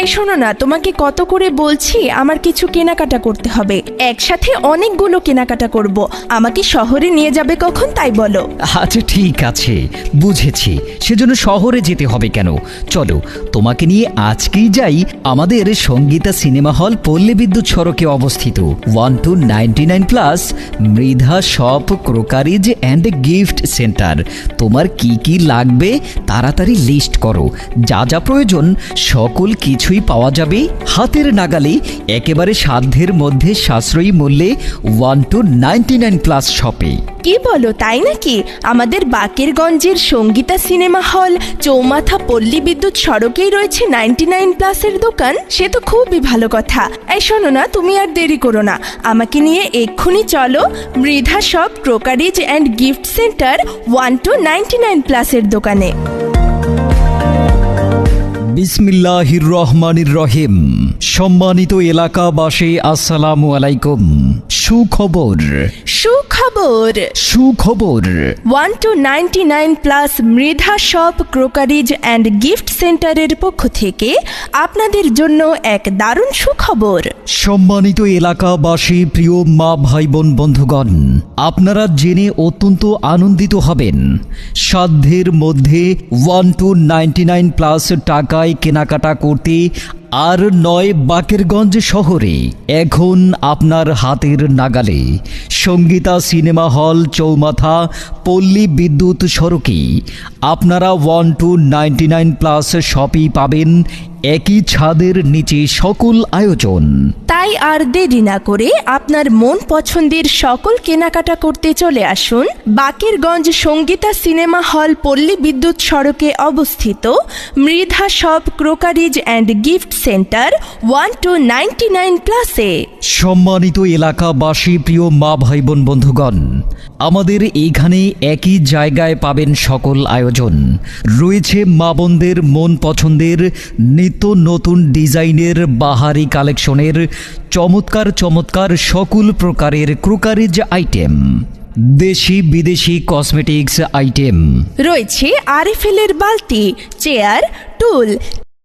এই শোনো না, তোমাকে কত করে বলছি আমার কিছু কেনাকাটা করতে হবে। একসাথে অনেকগুলো কেনাকাটা করব। আমাকে শহরে নিয়ে যাবে কখন তাই বলো। আচ্ছা ঠিক আছে, বুঝেছি। সেজন্য শহরে যেতে হবে কেন? চলো তোমাকে নিয়ে আজকেই যাই আমাদের সঙ্গীতা সিনেমা হল পল্লী বিদ্যুৎ সড়কে অবস্থিত 1299+ Mridha shop crockeries and gift centre. তোমার কি কি লাগবে তাড়াতাড়ি লিস্ট করো। যা যা প্রয়োজন সকল কিছুই পাওয়া যাবে হাতের নাগালে, একেবারে সাধ্যের মধ্যে সাশ্রয়ী মূল্যে 1299+ শপে। কি বলো, তাই নাকি? আমাদের বাকেরগঞ্জের সঙ্গীতা সিনেমা হল চৌমাথা পল্লী বিদ্যুৎ সড়কেই রয়েছে 99+ দোকান। সে তো খুবই ভালো কথা। এই শোনো না, তুমি আর দেরি করো না, আমাকে নিয়ে এক্ষুনি চলো Mridha shop crockeries and gift centre 1299+ দোকানে। বিসমিল্লাহির রহমানির রহিম। সম্মানিত এলাকাবাসী আসসালামু আলাইকুম। সুখবর সুখবর। সুখবর 1299+ Mridha shop crockeries and gift সেন্টারের পক্ষ থেকে আপনাদের জন্য এক দারুণ সুখবর। সম্মানিত এলাকাবাসী, প্রিয় মা ভাই বোন বন্ধুগণ, আপনারা জেনে অত্যন্ত আনন্দিত হবেন। সাধ্যের মধ্যে 1299+ টাকায় কেনাকাটা করতে আর নয় বাকেরগঞ্জ শহরে, এখন আপনার হাতের নাগালে সঙ্গীতা সিনেমা হল চৌমাথা পল্লী বিদ্যুৎ সড়কে আপনারা 1299+ শপেই পাবেন একই ছাদের নিচে সকল আয়োজন। তাই আর দেরি না করে আপনার মন পছন্দের সকল কেনাকাটা করতে চলে আসুন বাকেরগঞ্জ সঙ্গীতা সিনেমা হল পল্লী বিদ্যুৎ সড়কে অবস্থিত Mridha shop crockeries and gift centre 1299+-এ। সম্মানিত এলাকাবাসী, প্রিয় মা ভাই বোন বন্ধুগণ, আমাদের এইখানে একই জায়গায় পাবেন সকল আয়োজন। রয়েছে মা বোনদের মন পছন্দের নিত্য নতুন ডিজাইনের বাহারি কালেকশনের চমৎকার চমৎকার সকল প্রকারের ক্রোকারিজ আইটেম, দেশি বিদেশি কসমেটিক্স আইটেম। রয়েছে আরএফএল এর বালতি, চেয়ার, টুল,